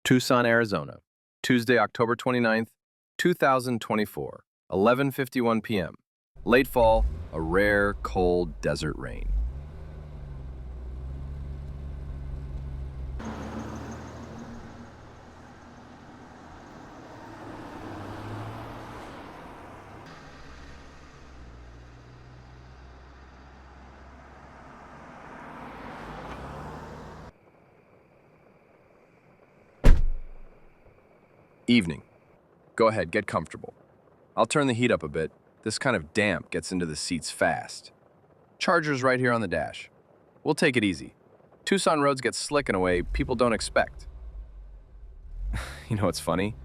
Tucson, Arizona, Tuesday, October 29th, 2024, 11:51 p.m. Late fall, a rare, cold desert rain. Evening. Go ahead, get comfortable. I'll turn the heat up a bit. This kind of damp gets into the seats fast. Charger's right here on the dash. We'll take it easy. Tucson roads get slick in a way people don't expect. You know what's funny?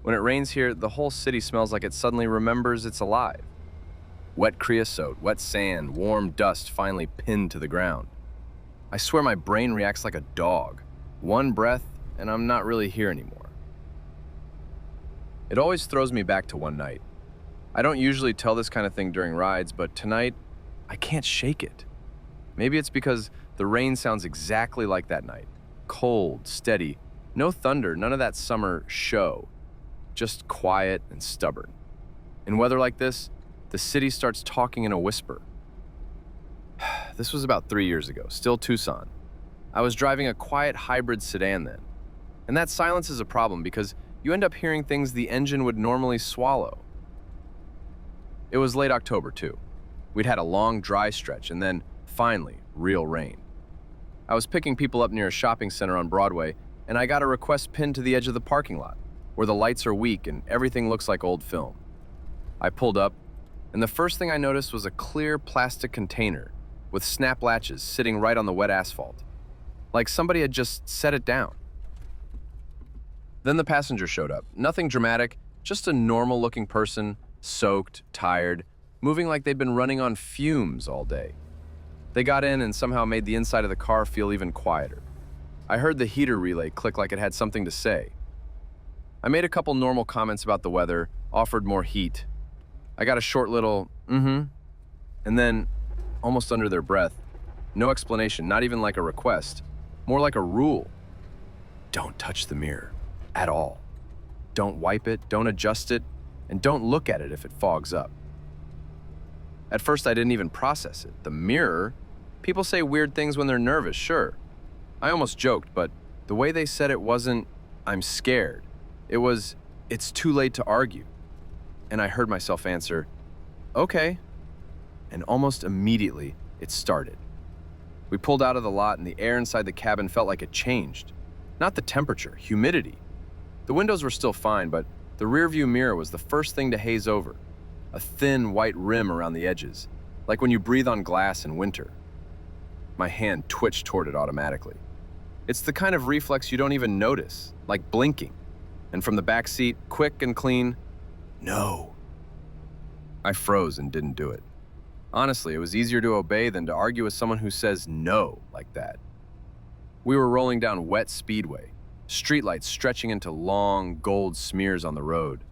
When it rains here, the whole city smells like it suddenly remembers it's alive. Wet creosote, wet sand, warm dust finally pinned to the ground. I swear my brain reacts like a dog. One breath, and I'm not really here anymore. It always throws me back to one night. I don't usually tell this kind of thing during rides, but tonight, I can't shake it. Maybe it's because the rain sounds exactly like that night. Cold, steady, no thunder, none of that summer show. Just quiet and stubborn. In weather like this, the city starts talking in a whisper. This was about 3 years ago, still Tucson. I was driving a quiet hybrid sedan then. And that silence is a problem because you end up hearing things the engine would normally swallow. It was late October, too. We'd had a long, dry stretch, and then, finally, real rain. I was picking people up near a shopping center on Broadway, and I got a request pinned to the edge of the parking lot, where the lights are weak and everything looks like old film. I pulled up, and the first thing I noticed was a clear plastic container with snap latches sitting right on the wet asphalt, like somebody had just set it down. Then the passenger showed up. Nothing dramatic, just a normal-looking person, soaked, tired, moving like they'd been running on fumes all day. They got in and somehow made the inside of the car feel even quieter. I heard the heater relay click like it had something to say. I made a couple normal comments about the weather, offered more heat. I got a short little, and then, almost under their breath, no explanation, not even like a request, more like a rule. Don't touch the mirror. At all. Don't wipe it, don't adjust it, and don't look at it if it fogs up. At first, I didn't even process it. The mirror? People say weird things when they're nervous, sure. I almost joked, but the way they said it wasn't, I'm scared. It was, it's too late to argue. And I heard myself answer, okay. And almost immediately, it started. We pulled out of the lot and the air inside the cabin felt like it changed. Not the temperature, humidity. The windows were still fine, but the rearview mirror was the first thing to haze over. A thin white rim around the edges, like when you breathe on glass in winter. My hand twitched toward it automatically. It's the kind of reflex you don't even notice, like blinking. And from the back seat, quick and clean, no. I froze and didn't do it. Honestly, it was easier to obey than to argue with someone who says no like that. We were rolling down wet speedway. Streetlights stretching into long, gold smears on the road.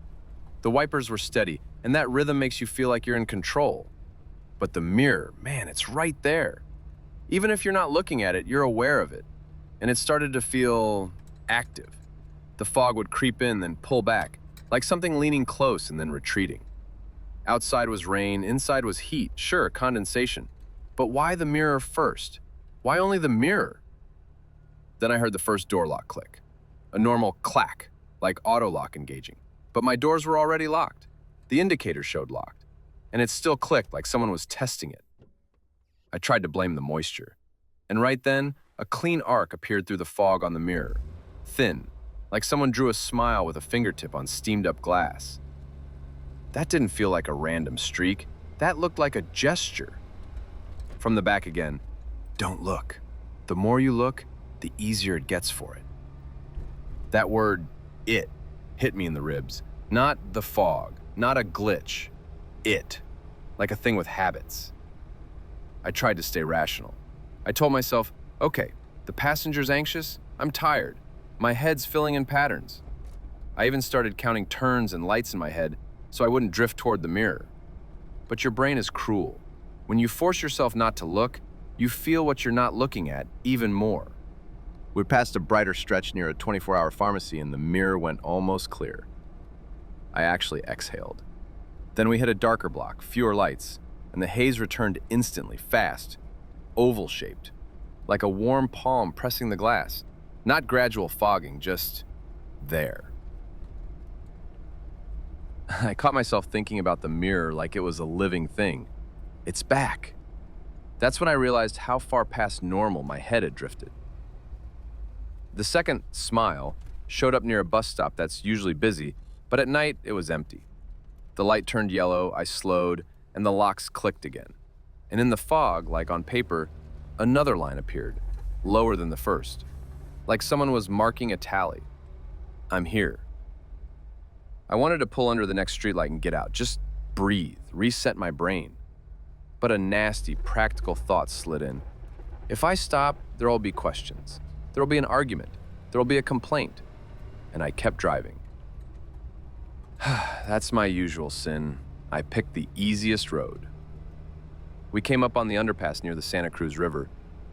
The wipers were steady, and that rhythm makes you feel like you're in control. But the mirror, man, it's right there. Even if you're not looking at it, you're aware of it. And it started to feel active. The fog would creep in, then pull back, like something leaning close and then retreating. Outside was rain, inside was heat, sure, condensation. But why the mirror first? Why only the mirror? Then I heard the first door lock click. A normal clack, like auto lock engaging. But my doors were already locked. The indicator showed locked. And it still clicked like someone was testing it. I tried to blame the moisture. And right then, a clean arc appeared through the fog on the mirror. Thin, like someone drew a smile with a fingertip on steamed up glass. That didn't feel like a random streak. That looked like a gesture. From the back again, don't look. The more you look, the easier it gets for it. That word, it, hit me in the ribs. Not the fog, not a glitch. It, like a thing with habits. I tried to stay rational. I told myself, okay, the passenger's anxious, I'm tired. My head's filling in patterns. I even started counting turns and lights in my head so I wouldn't drift toward the mirror. But your brain is cruel. When you force yourself not to look, you feel what you're not looking at even more. We passed a brighter stretch near a 24-hour pharmacy and the mirror went almost clear. I actually exhaled. Then we hit a darker block, fewer lights, and the haze returned instantly, fast, oval-shaped, like a warm palm pressing the glass. Not gradual fogging, just there. I caught myself thinking about the mirror like it was a living thing. It's back. That's when I realized how far past normal my head had drifted. The second smile showed up near a bus stop that's usually busy, but at night it was empty. The light turned yellow, I slowed, and the locks clicked again. And in the fog, like on paper, another line appeared, lower than the first, like someone was marking a tally. I'm here. I wanted to pull under the next streetlight and get out, just breathe, reset my brain. But a nasty, practical thought slid in. If I stop, there'll be questions. There'll be an argument. There'll be a complaint. And I kept driving. That's my usual sin. I picked the easiest road. We came up on the underpass near the Santa Cruz River.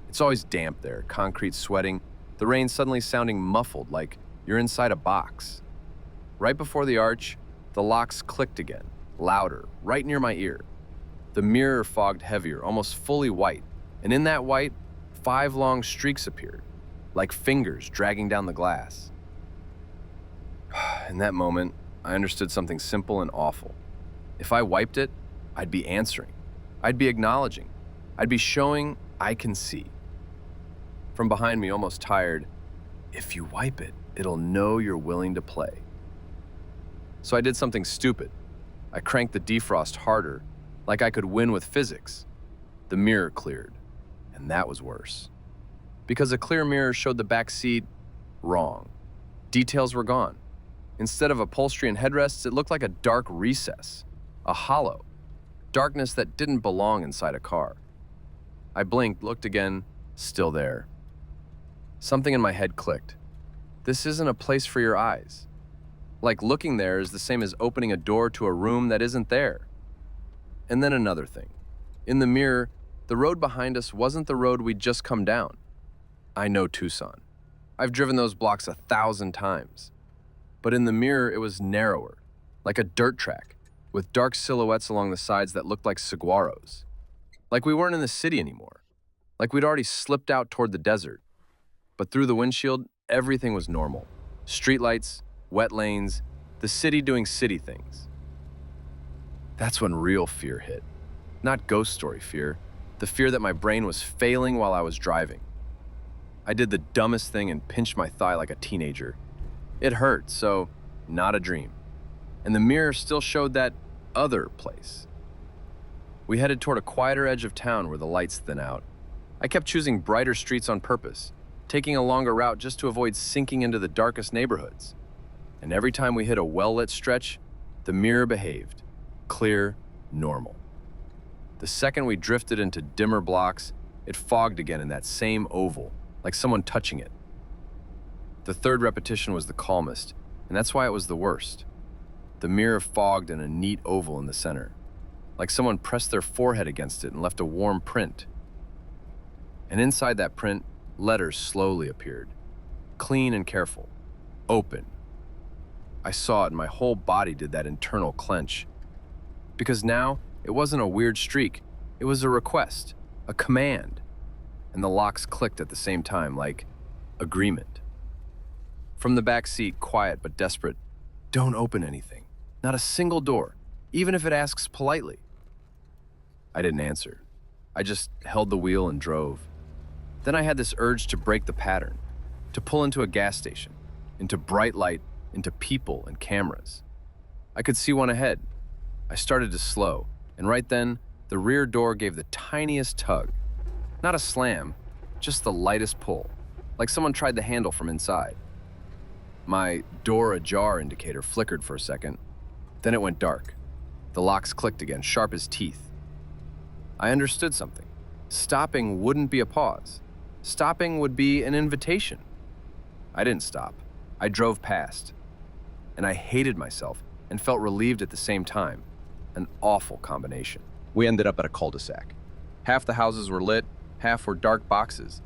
It's always damp there, concrete sweating, the rain suddenly sounding muffled like you're inside a box. Right before the arch, the locks clicked again, louder, right near my ear. The mirror fogged heavier, almost fully white, and in that white, 5 long streaks appeared, like fingers dragging down the glass. In that moment, I understood something simple and awful. If I wiped it, I'd be answering. I'd be acknowledging. I'd be showing I can see. From behind me, almost tired, if you wipe it, it'll know you're willing to play. So I did something stupid. I cranked the defrost harder, like I could win with physics. The mirror cleared, and that was worse. Because a clear mirror showed the back seat wrong. Details were gone. Instead of upholstery and headrests, it looked like a dark recess, a hollow, darkness that didn't belong inside a car. I blinked, looked again, still there. Something in my head clicked. This isn't a place for your eyes. Like looking there is the same as opening a door to a room that isn't there. And then another thing. In the mirror, the road behind us wasn't the road we'd just come down. I know Tucson. I've driven those blocks 1,000 times. But in the mirror, it was narrower, like a dirt track, with dark silhouettes along the sides that looked like saguaros. Like we weren't in the city anymore. Like we'd already slipped out toward the desert. But through the windshield, everything was normal. Streetlights, wet lanes, the city doing city things. That's when real fear hit. Not ghost story fear, the fear that my brain was failing while I was driving. I did the dumbest thing and pinched my thigh like a teenager. It hurt, so not a dream. And the mirror still showed that other place. We headed toward a quieter edge of town where the lights thin out. I kept choosing brighter streets on purpose, taking a longer route just to avoid sinking into the darkest neighborhoods. And every time we hit a well-lit stretch, the mirror behaved. Clear, normal. The second we drifted into dimmer blocks, it fogged again in that same oval, like someone touching it. The third repetition was the calmest, and that's why it was the worst. The mirror fogged in a neat oval in the center, like someone pressed their forehead against it and left a warm print. And inside that print, letters slowly appeared, clean and careful, open. I saw it and my whole body did that internal clench. Because now, it wasn't a weird streak, it was a request, a command. And the locks clicked at the same time, like agreement. From the back seat, quiet but desperate, don't open anything, not a single door, even if it asks politely. I didn't answer. I just held the wheel and drove. Then I had this urge to break the pattern, to pull into a gas station, into bright light, into people and cameras. I could see one ahead. I started to slow, and right then, the rear door gave the tiniest tug. Not a slam, just the lightest pull, like someone tried the handle from inside. My door ajar indicator flickered for a second. Then it went dark. The locks clicked again, sharp as teeth. I understood something. Stopping wouldn't be a pause. Stopping would be an invitation. I didn't stop. I drove past. And I hated myself and felt relieved at the same time. An awful combination. We ended up at a cul-de-sac. Half the houses were lit, half were dark boxes.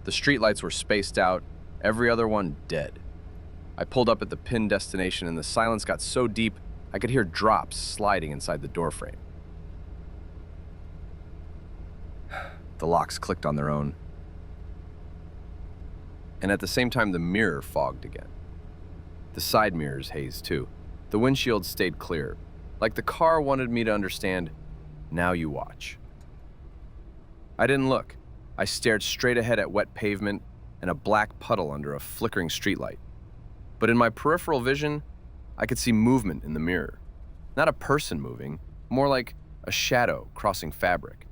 The The streetlights were spaced out, every other one dead. I pulled up at the pin destination and the silence got so deep I could hear drops sliding inside the doorframe. The locks clicked on their own. And at the same time, the mirror fogged again. The side mirrors hazed too. The windshield stayed clear, like the car wanted me to understand, now you watch. I didn't look. I stared straight ahead at wet pavement and a black puddle under a flickering streetlight. But in my peripheral vision, I could see movement in the mirror. Not a person moving, more like a shadow crossing fabric.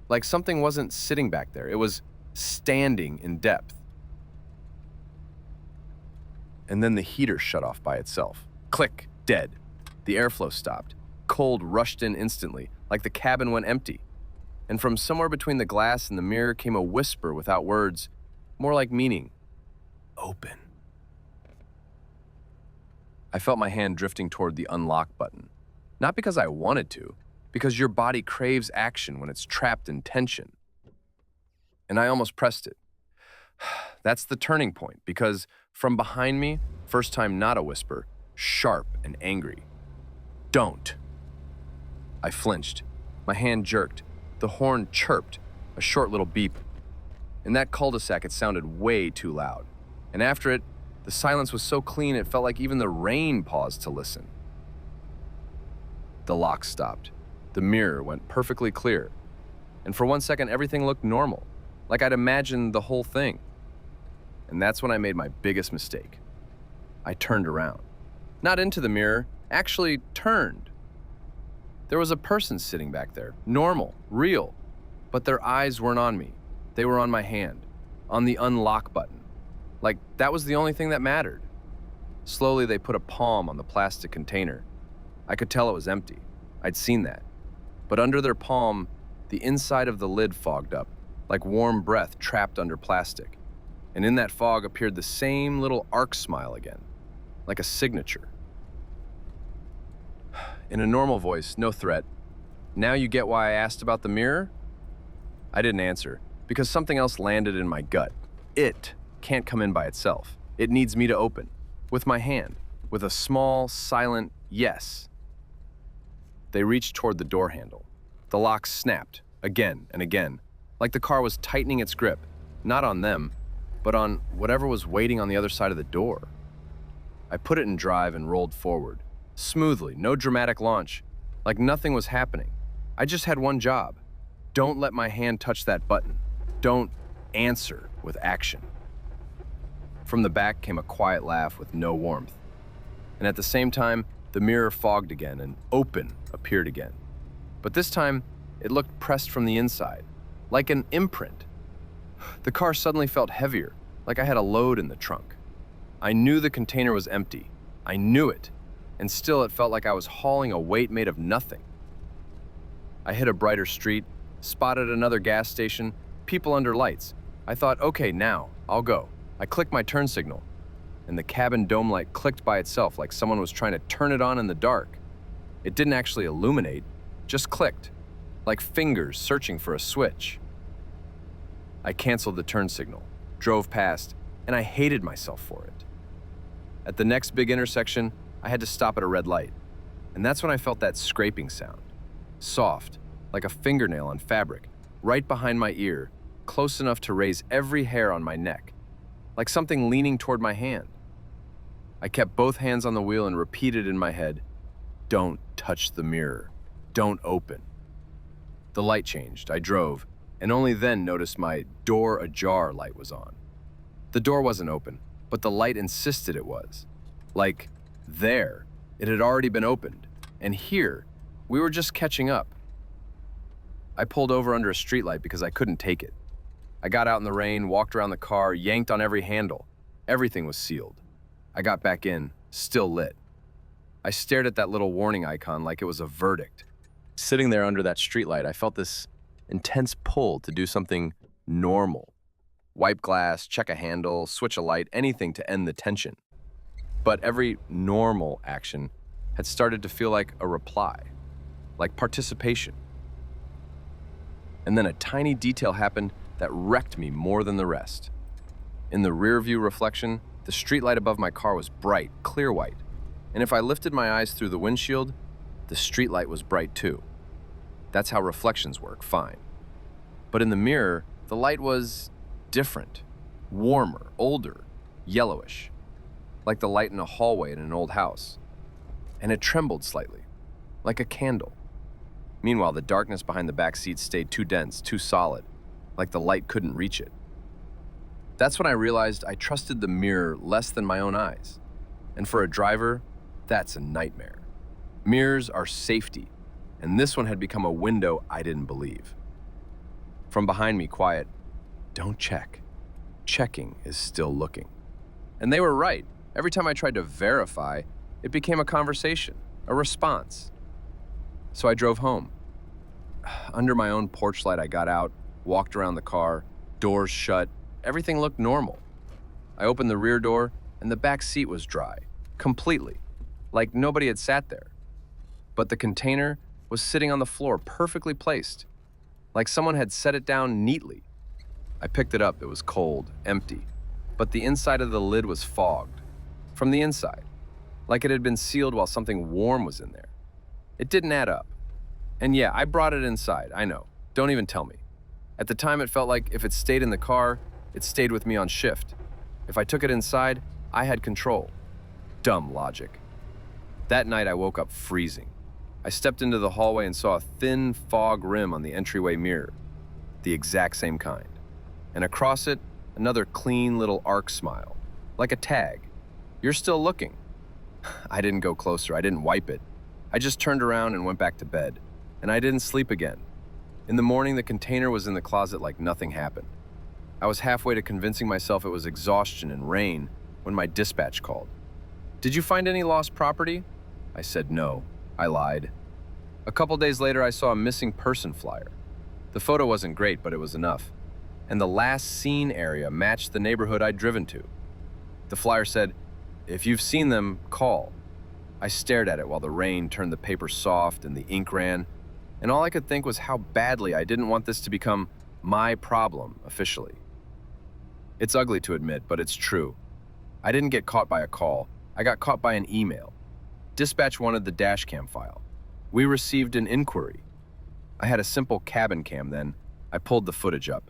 Like something wasn't sitting back there, it was standing in depth. And then the heater shut off by itself. Click, dead. The airflow stopped. Cold rushed in instantly, like the cabin went empty. And from somewhere between the glass and the mirror came a whisper without words, more like meaning. Open. I felt my hand drifting toward the unlock button. Not because I wanted to, because your body craves action when it's trapped in tension. And I almost pressed it. That's the turning point, because from behind me, first time not a whisper, sharp and angry. Don't. I flinched. My hand jerked. The horn chirped, a short little beep. In that cul-de-sac, it sounded way too loud. And after it, the silence was so clean it felt like even the rain paused to listen. The lock stopped. The mirror went perfectly clear. And for 1 second, everything looked normal, like I'd imagined the whole thing. And that's when I made my biggest mistake. I turned around. Not into the mirror, actually turned. There was a person sitting back there, normal, real, but their eyes weren't on me. They were on my hand, on the unlock button. Like that was the only thing that mattered. Slowly, they put a palm on the plastic container. I could tell it was empty. I'd seen that. But under their palm, the inside of the lid fogged up, like warm breath trapped under plastic. And in that fog appeared the same little arc smile again, like a signature. In a normal voice, no threat. Now you get why I asked about the mirror? I didn't answer, because something else landed in my gut. It can't come in by itself. It needs me to open, with my hand, with a small, silent yes. They reached toward the door handle. The lock snapped, again and again, like the car was tightening its grip, not on them, but on whatever was waiting on the other side of the door. I put it in drive and rolled forward. Smoothly, no dramatic launch, like nothing was happening. I just had one job. Don't let my hand touch that button. Don't answer with action. From the back came a quiet laugh with no warmth. And at the same time, the mirror fogged again and open appeared again. But this time, it looked pressed from the inside, like an imprint. The car suddenly felt heavier, like I had a load in the trunk. I knew the container was empty. I knew it. And still it felt like I was hauling a weight made of nothing. I hit a brighter street, spotted another gas station, people under lights. I thought, okay, now, I'll go. I clicked my turn signal, and the cabin dome light clicked by itself like someone was trying to turn it on in the dark. It didn't actually illuminate, just clicked, like fingers searching for a switch. I canceled the turn signal, drove past, and I hated myself for it. At the next big intersection, I had to stop at a red light, and that's when I felt that scraping sound. Soft, like a fingernail on fabric, right behind my ear, close enough to raise every hair on my neck, like something leaning toward my hand. I kept both hands on the wheel and repeated in my head, "Don't touch the mirror. Don't open." The light changed, I drove, and only then noticed my door ajar light was on. The door wasn't open, but the light insisted it was. Like, there, it had already been opened, and here, we were just catching up. I pulled over under a streetlight because I couldn't take it. I got out in the rain, walked around the car, yanked on every handle. Everything was sealed. I got back in, still lit. I stared at that little warning icon like it was a verdict. Sitting there under that streetlight, I felt this intense pull to do something normal. Wipe glass, check a handle, switch a light, anything to end the tension. But every normal action had started to feel like a reply, like participation. And then a tiny detail happened that wrecked me more than the rest. In the rear view reflection, the streetlight above my car was bright, clear white. And if I lifted my eyes through the windshield, the streetlight was bright too. That's how reflections work, fine. But in the mirror, the light was different, warmer, older, yellowish, like the light in a hallway in an old house. And it trembled slightly, like a candle. Meanwhile, the darkness behind the back seat stayed too dense, too solid, like the light couldn't reach it. That's when I realized I trusted the mirror less than my own eyes. And for a driver, that's a nightmare. Mirrors are safety, and this one had become a window I didn't believe. From behind me, quiet, "Don't check. Checking is still looking." And they were right. Every time I tried to verify, it became a conversation, a response. So I drove home. Under my own porch light, I got out, walked around the car, doors shut, everything looked normal. I opened the rear door, and the back seat was dry, completely, like nobody had sat there. But the container was sitting on the floor, perfectly placed, like someone had set it down neatly. I picked it up, it was cold, empty, but the inside of the lid was fogged, from the inside, like it had been sealed while something warm was in there. It didn't add up. And yeah, I brought it inside, I know, don't even tell me. At the time, it felt like if it stayed in the car, it stayed with me on shift. If I took it inside, I had control. Dumb logic. That night, I woke up freezing. I stepped into the hallway and saw a thin fog rim on the entryway mirror, the exact same kind. And across it, another clean little arc smile, like a tag. "You're still looking." I didn't go closer, I didn't wipe it. I just turned around and went back to bed, and I didn't sleep again. In the morning, the container was in the closet like nothing happened. I was halfway to convincing myself it was exhaustion and rain when my dispatch called. "Did you find any lost property?" I said no. I lied. A couple days later, I saw a missing person flyer. The photo wasn't great, but it was enough. And the last seen area matched the neighborhood I'd driven to. The flyer said, "If you've seen them, call." I stared at it while the rain turned the paper soft and the ink ran, and all I could think was how badly I didn't want this to become my problem officially. It's ugly to admit, but it's true. I didn't get caught by a call. I got caught by an email. Dispatch wanted the dashcam file. We received an inquiry. I had a simple cabin cam then. I pulled the footage up.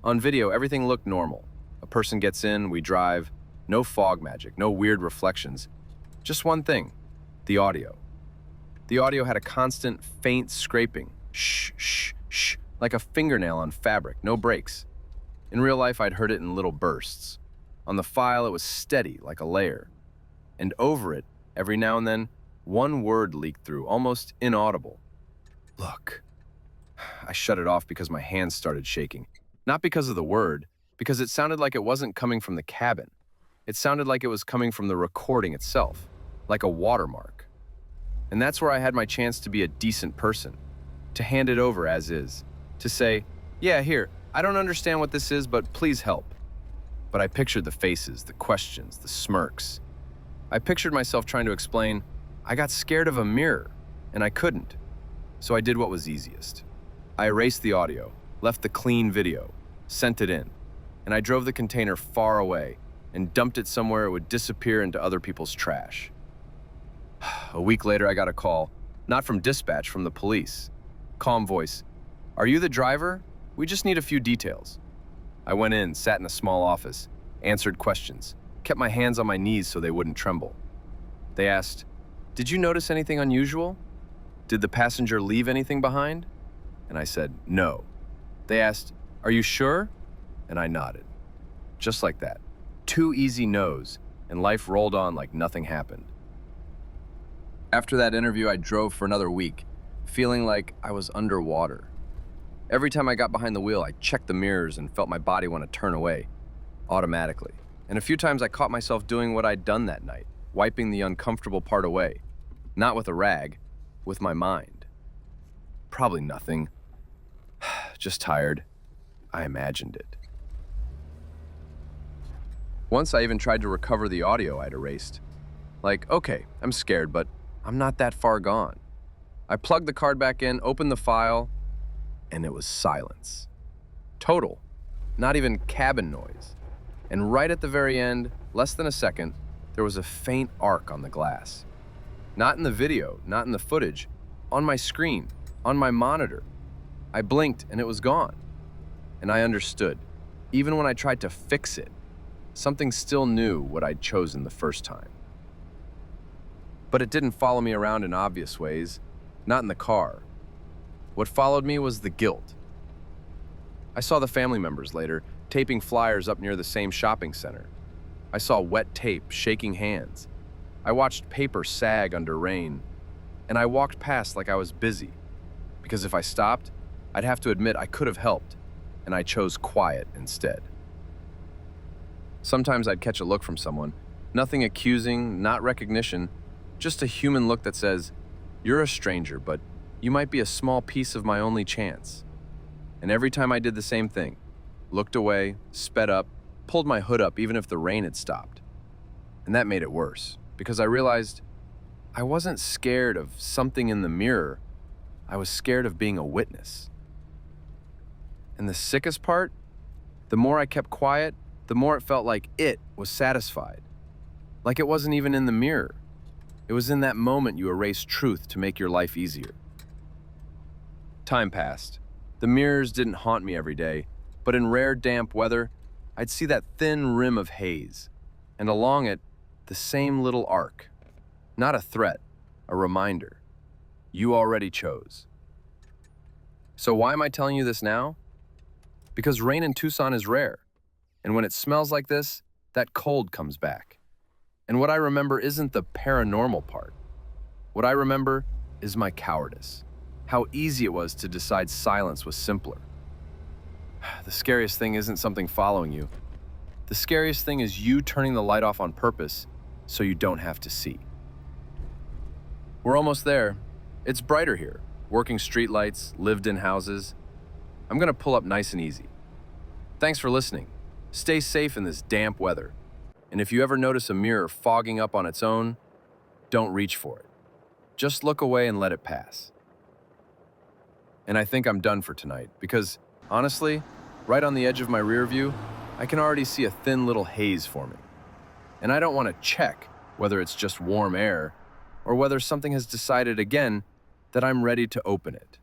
On video, everything looked normal. A person gets in, we drive. No fog magic, no weird reflections. Just one thing, the audio. The audio had a constant, faint scraping. Shh, shh, shh, like a fingernail on fabric, no breaks. In real life, I'd heard it in little bursts. On the file, it was steady, like a layer. And over it, every now and then, one word leaked through, almost inaudible. "Look." I shut it off because my hands started shaking. Not because of the word, because it sounded like it wasn't coming from the cabin. It sounded like it was coming from the recording itself, like a watermark. And that's where I had my chance to be a decent person, to hand it over as is, to say, "Yeah, here, I don't understand what this is, but please help." But I pictured the faces, the questions, the smirks. I pictured myself trying to explain, I got scared of a mirror, and I couldn't. So I did what was easiest. I erased the audio, left the clean video, sent it in, and I drove the container far away and dumped it somewhere it would disappear into other people's trash. A week later, I got a call, not from dispatch, from the police. Calm voice, "Are you the driver? We just need a few details." I went in, sat in a small office, answered questions, kept my hands on my knees so they wouldn't tremble. They asked, "Did you notice anything unusual? Did the passenger leave anything behind?" And I said, "No." They asked, "Are you sure?" And I nodded. Just like that. 2 easy no's, and life rolled on like nothing happened. After that interview, I drove for another week, feeling like I was underwater. Every time I got behind the wheel, I checked the mirrors and felt my body want to turn away, automatically. And a few times I caught myself doing what I'd done that night, wiping the uncomfortable part away. Not with a rag, with my mind. Probably nothing. Just tired. I imagined it. Once I even tried to recover the audio I'd erased. Like, okay, I'm scared, but I'm not that far gone. I plugged the card back in, opened the file, and it was silence. Total. Not even cabin noise. And right at the very end, less than a second, there was a faint arc on the glass. Not in the video, not in the footage, on my screen, on my monitor. I blinked and it was gone. And I understood. Even when I tried to fix it, something still knew what I'd chosen the first time. But it didn't follow me around in obvious ways, not in the car. What followed me was the guilt. I saw the family members later, taping flyers up near the same shopping center. I saw wet tape shaking hands. I watched paper sag under rain. And I walked past like I was busy. Because if I stopped, I'd have to admit I could have helped, and I chose quiet instead. Sometimes I'd catch a look from someone, nothing accusing, not recognition, just a human look that says, "You're a stranger, but you might be a small piece of my only chance." And every time I did the same thing, looked away, sped up, pulled my hood up even if the rain had stopped. And that made it worse, because I realized I wasn't scared of something in the mirror, I was scared of being a witness. And the sickest part, the more I kept quiet, the more it felt like it was satisfied. Like it wasn't even in the mirror. It was in that moment you erased truth to make your life easier. Time passed. The mirrors didn't haunt me every day, but in rare damp weather, I'd see that thin rim of haze, and along it, the same little arc. Not a threat, a reminder. You already chose. So why am I telling you this now? Because rain in Tucson is rare, and when it smells like this, that cold comes back. And what I remember isn't the paranormal part. What I remember is my cowardice. How easy it was to decide silence was simpler. The scariest thing isn't something following you. The scariest thing is you turning the light off on purpose so you don't have to see. We're almost there. It's brighter here. Working streetlights, lived-in houses. I'm gonna pull up nice and easy. Thanks for listening. Stay safe in this damp weather. And if you ever notice a mirror fogging up on its own, don't reach for it. Just look away and let it pass. And I think I'm done for tonight because, honestly, right on the edge of my rear view, I can already see a thin little haze forming. And I don't want to check whether it's just warm air or whether something has decided again that I'm ready to open it.